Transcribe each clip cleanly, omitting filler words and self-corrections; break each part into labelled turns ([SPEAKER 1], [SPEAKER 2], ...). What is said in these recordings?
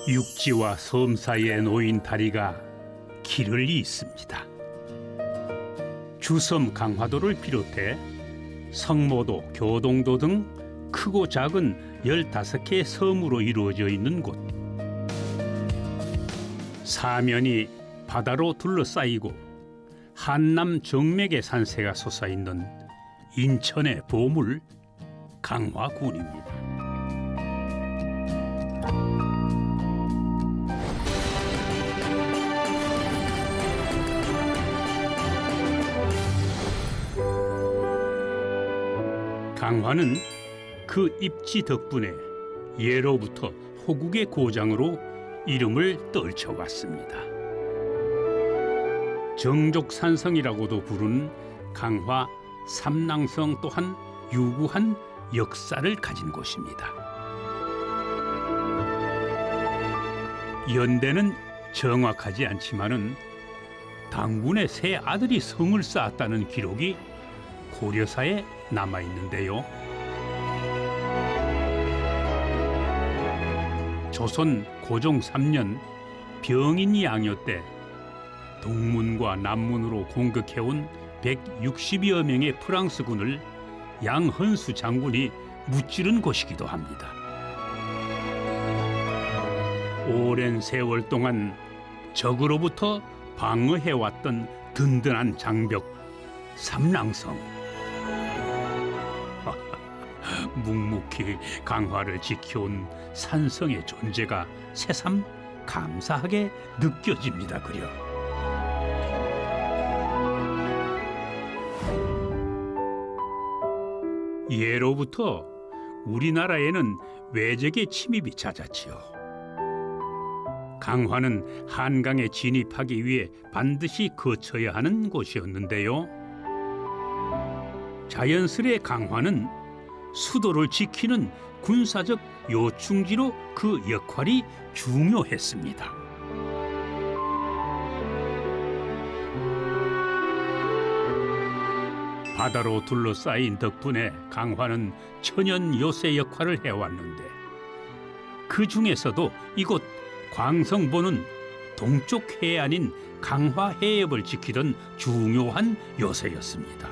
[SPEAKER 1] 육지와 섬 사이에 놓인 다리가 길을 잇습니다. 주섬 강화도를 비롯해 성모도, 교동도 등 크고 작은 15개의 섬으로 이루어져 있는 곳. 사면이 바다로 둘러싸이고 한남 정맥의 산세가 솟아있는 인천의 보물 강화군입니다. 강화는 그 입지 덕분에 예로부터 호국의 고장으로 이름을 떨쳐왔습니다. 정족산성이라고도 부르는 강화 삼랑성 또한 유구한 역사를 가진 곳입니다. 연대는 정확하지 않지만은 당군의 세 아들이 성을 쌓았다는 기록이 고려사에 남아 있는데요. 조선 고종 3년 병인 양요 때 동문과 남문으로 공격해온 160여 명의 프랑스군을 양헌수 장군이 무찌른 곳이기도 합니다. 오랜 세월 동안 적으로부터 방어해왔던 든든한 장벽 삼랑성. 묵묵히 강화를 지켜온 산성의 존재가 새삼 감사하게 느껴집니다. 그려. 예로부터 우리나라에는 외적의 침입이 잦았지요. 강화는 한강에 진입하기 위해 반드시 거쳐야 하는 곳이었는데요. 자연스레 강화는 수도를 지키는 군사적 요충지로 그 역할이 중요했습니다. 바다로 둘러싸인 덕분에 강화는 천연 요새 역할을 해왔는데 그 중에서도 이곳 광성보는 동쪽 해안인 강화 해협을 지키던 중요한 요새였습니다.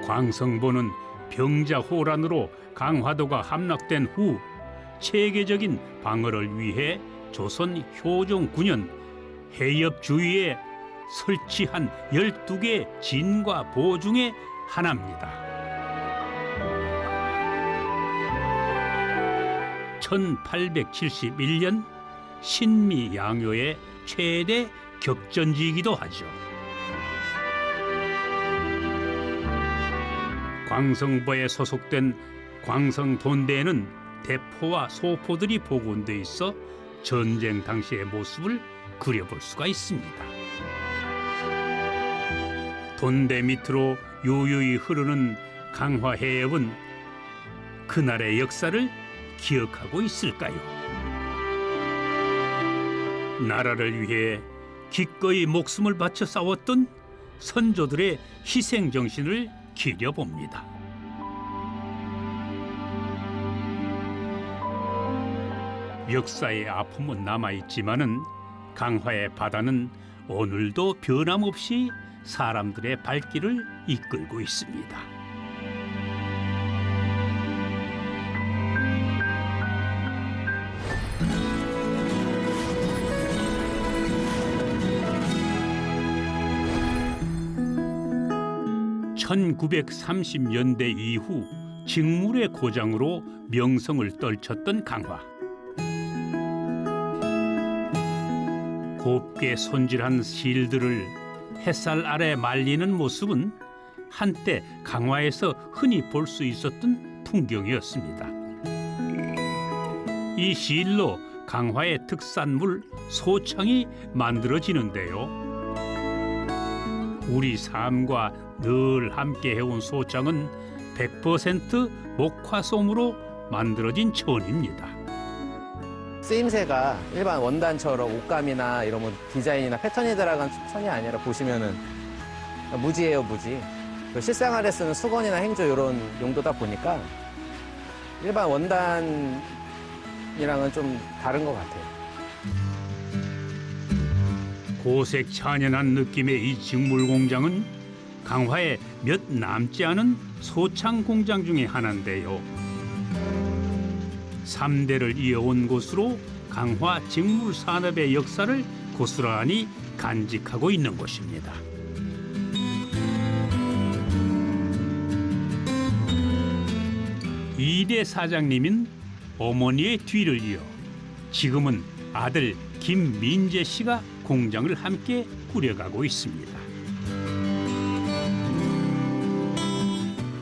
[SPEAKER 1] 광성보는 병자호란으로 강화도가 함락된 후 체계적인 방어를 위해 조선 효종 9년 해협 주위에 설치한 12개 진과 보 중에 하나입니다. 1871년 신미 양요의 최대 격전지이기도 하죠. 광성보에 소속된 광성돈대에는 대포와 소포들이 복원돼 있어 전쟁 당시의 모습을 그려볼 수가 있습니다. 돈대 밑으로 유유히 흐르는 강화 해협은 그날의 역사를 기억하고 있을까요? 나라를 위해 기꺼이 목숨을 바쳐 싸웠던 선조들의 희생 정신을 기려봅니다. 역사의 아픔은 남아있지만은 강화의 바다는 오늘도 변함없이 사람들의 발길을 이끌고 있습니다. (1930년대) 이후 직물의 고장으로 명성을 떨쳤던 강화. 곱게 손질한 실들을 햇살 아래 말리는 모습은 한때 강화에서 흔히 볼 수 있었던 풍경이었습니다. 이 실로 강화의 특산물 소창이 만들어지는데요. 우리 삶과 늘 함께 해온 소창은 100% 목화솜으로 만들어진 천입니다.
[SPEAKER 2] 쓰임새가 일반 원단처럼 옷감이나 이런 뭐 디자인이나 패턴이 들어간 천이 아니라 보시면은 무지예요, 무지. 그 실생활에 쓰는 수건이나 행주 이런 용도다 보니까 일반 원단이랑은 좀 다른 것 같아요.
[SPEAKER 1] 고색 찬연한 느낌의 이 직물 공장은 강화에 몇 남지 않은 소창 공장 중에 하나인데요. 3대를 이어온 곳으로 강화 직물 산업의 역사를 고스란히 간직하고 있는 곳입니다. 이대 사장님인 어머니의 뒤를 이어 지금은 아들 김민재 씨가 공장을 함께 꾸려가고 있습니다.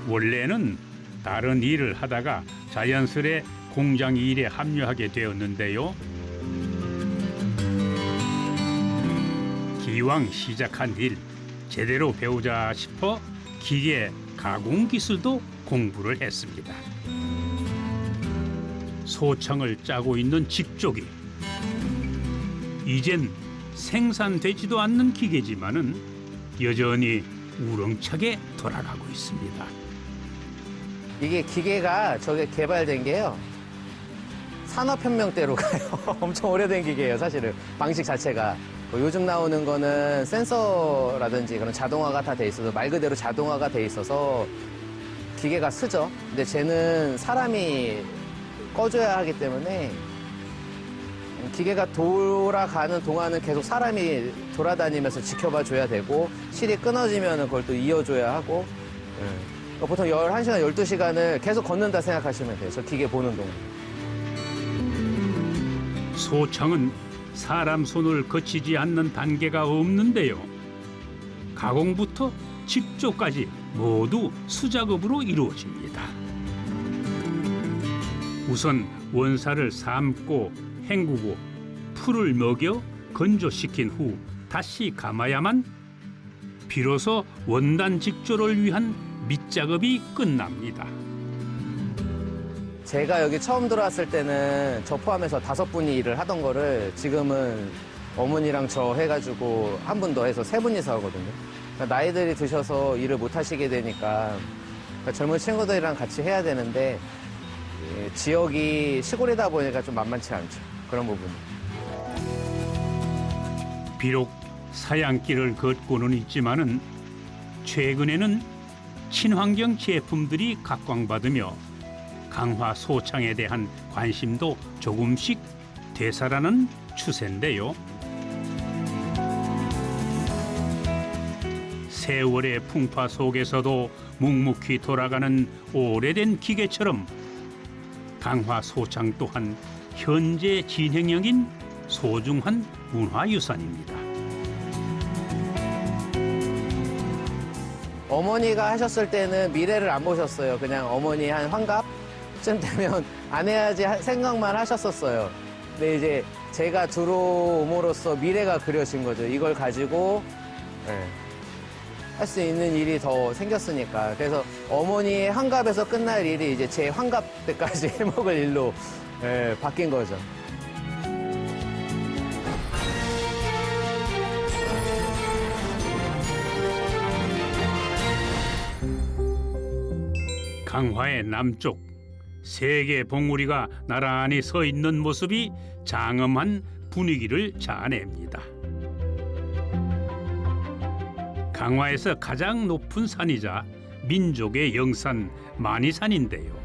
[SPEAKER 1] 원래는 다른 일을 하다가 자연스레 공장 일에 합류하게 되었는데요. 기왕 시작한 일 제대로 배우자 싶어 기계 가공 기술도 공부를 했습니다. 소창을 짜고 있는 직조기. 이젠 생산되지도 않는 기계지만은 여전히 우렁차게 돌아가고 있습니다.
[SPEAKER 2] 이게 기계가 저게 개발된 게요. 산업혁명 때로 가요. 엄청 오래된 기계예요, 사실은. 방식 자체가. 요즘 나오는 거는 센서라든지 그런 자동화가 다 돼 있어서 말 그대로 자동화가 돼 있어서 기계가 쓰죠. 근데 쟤는 사람이 꺼줘야 하기 때문에 기계가 돌아가는 동안은 계속 사람이 돌아다니면서 지켜봐 줘야 되고 실이 끊어지면 그걸 또 이어줘야 하고 그러니까 보통 11시간, 12시간을 계속 걷는다 생각하시면 돼요. 저 기계 보는 동안.
[SPEAKER 1] 소창은 사람 손을 거치지 않는 단계가 없는데요. 가공부터 직조까지 모두 수작업으로 이루어집니다. 우선 원사를 삶고 헹구고 풀을 먹여 건조시킨 후 다시 감아야만 비로소 원단 직조를 위한 밑작업이 끝납니다.
[SPEAKER 2] 제가 여기 처음 들어왔을 때는 저 포함해서 5분이 일을 하던 거를 지금은 어머니랑 저 해가지고 한 분 더 해서 3분이서 하거든요. 그러니까 나이들이 드셔서 일을 못 하시게 되니까 그러니까 젊은 친구들이랑 같이 해야 되는데 지역이 시골이다 보니까 좀 만만치 않죠. 그런 부분이.
[SPEAKER 1] 비록 사양길을 걷고는 있지만은 최근에는 친환경 제품들이 각광받으며 강화 소창에 대한 관심도 조금씩 되살아나는 추세인데요. 세월의 풍파 속에서도 묵묵히 돌아가는 오래된 기계처럼 강화 소창 또한 현재 진행형인 소중한 문화유산입니다.
[SPEAKER 2] 어머니가 하셨을 때는 미래를 안 보셨어요. 그냥 어머니 한 환갑쯤 되면 안 해야지 생각만 하셨었어요. 근데 이제 제가 들어옴으로써 미래가 그려진 거죠. 이걸 가지고 할 수 있는 일이 더 생겼으니까. 그래서 어머니의 환갑에서 끝날 일이 이제 제 환갑 때까지 해먹을 일로 바뀐 거죠.
[SPEAKER 1] 강화의 남쪽 세 개 봉우리가 나란히 서 있는 모습이 장엄한 분위기를 자아냅니다. 강화에서 가장 높은 산이자 민족의 영산 만이산인데요.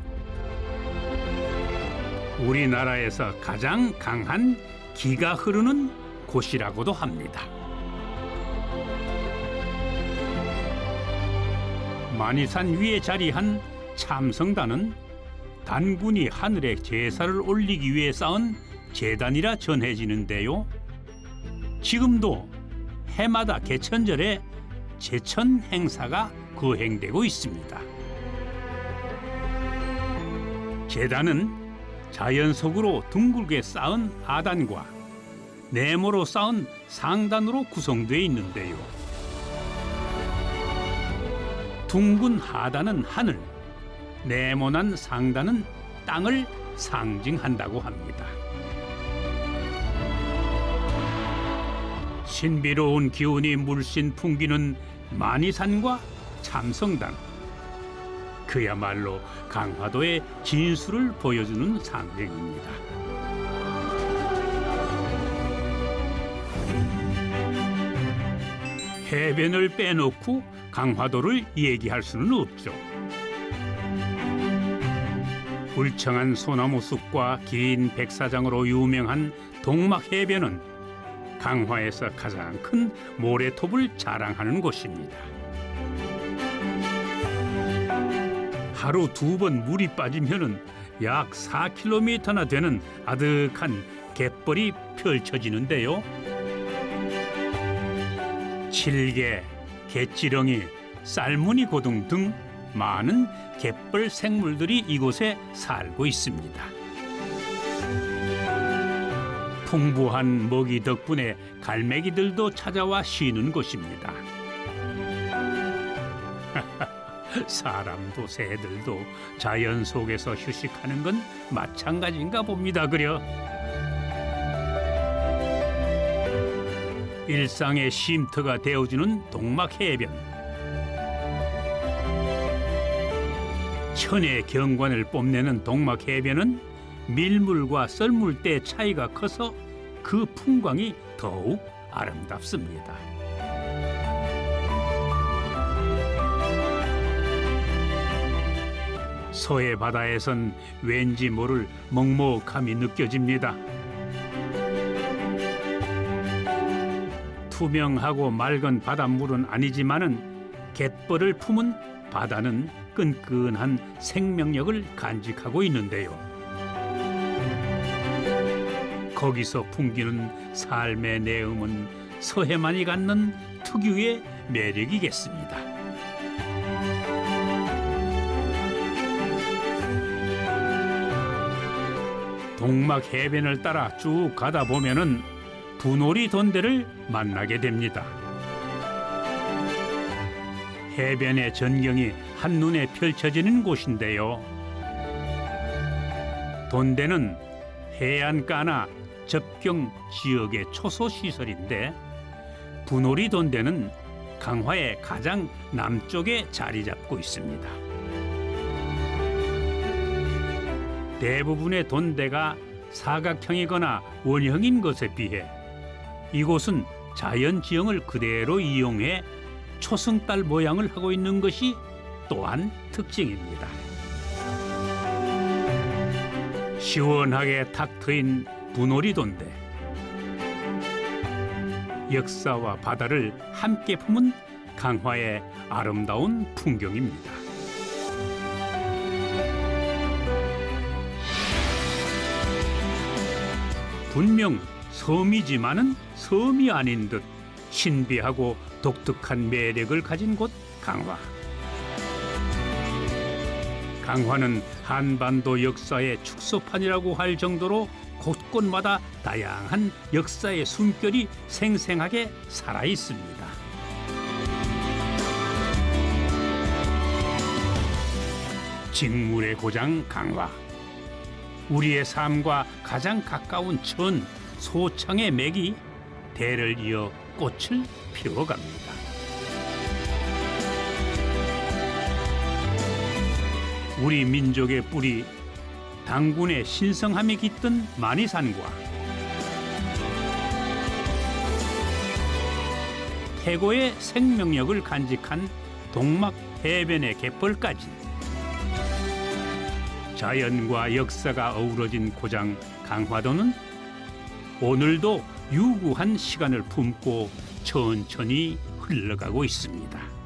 [SPEAKER 1] 우리나라에서 가장 강한 기가 흐르는 곳이라고도 합니다. 만이산 위에 자리한 참성단은 단군이 하늘에 제사를 올리기 위해 쌓은 제단이라 전해지는데요. 지금도 해마다 개천절에 제천 행사가 거행되고 있습니다. 제단은 자연 속으로 둥글게 쌓은 하단과 네모로 쌓은 상단으로 구성되어 있는데요. 둥근 하단은 하늘, 네모난 상단은 땅을 상징한다고 합니다. 신비로운 기운이 물씬 풍기는 만이산과 참성당. 그야말로 강화도의 진수를 보여주는 상징입니다. 해변을 빼놓고 강화도를 얘기할 수는 없죠. 울창한 소나무 숲과 긴 백사장으로 유명한 동막해변은 강화에서 가장 큰 모래톱을 자랑하는 곳입니다. 하루 2번 물이 빠지면은 약 4km나 되는 아득한 갯벌이 펼쳐지는데요. 칠개, 갯지렁이, 쌀무늬 고등 등 많은 갯벌 생물들이 이곳에 살고 있습니다. 풍부한 먹이 덕분에 갈매기들도 찾아와 쉬는 곳입니다. 사람도 새들도 자연 속에서 휴식하는 건 마찬가지인가 봅니다. 그려 일상의 쉼터가 되어주는 동막해변. 천의 경관을 뽐내는 동막해변은 밀물과 썰물대 차이가 커서 그 풍광이 더욱 아름답습니다. 서해 바다에선 왠지 모를 먹먹함이 느껴집니다. 투명하고 맑은 바닷물은 아니지만은 갯벌을 품은 바다는 끈끈한 생명력을 간직하고 있는데요. 거기서 풍기는 삶의 내음은 서해만이 갖는 특유의 매력이겠습니다. 동막 해변을 따라 쭉 가다 보면은 분오리 돈대를 만나게 됩니다. 해변의 전경이 한눈에 펼쳐지는 곳인데요. 돈대는 해안가나 접경 지역의 초소 시설인데 분오리 돈대는 강화의 가장 남쪽에 자리 잡고 있습니다. 대부분의 돈대가 사각형이거나 원형인 것에 비해 이곳은 자연 지형을 그대로 이용해 초승달 모양을 하고 있는 것이 또한 특징입니다. 시원하게 탁 트인 분오리 돈대. 역사와 바다를 함께 품은 강화의 아름다운 풍경입니다. 분명 섬이지만은 섬이 아닌 듯 신비하고 독특한 매력을 가진 곳 강화. 강화는 한반도 역사의 축소판이라고 할 정도로 곳곳마다 다양한 역사의 숨결이 생생하게 살아 있습니다. 직물의 고장 강화. 우리의 삶과 가장 가까운 천, 소창의 맥이 대를 이어 꽃을 피워갑니다. 우리 민족의 뿌리, 당군의 신성함이 깃든 만이산과 태고의 생명력을 간직한 동막 해변의 갯벌까지 자연과 역사가 어우러진 고장 강화도는 오늘도 유구한 시간을 품고 천천히 흘러가고 있습니다.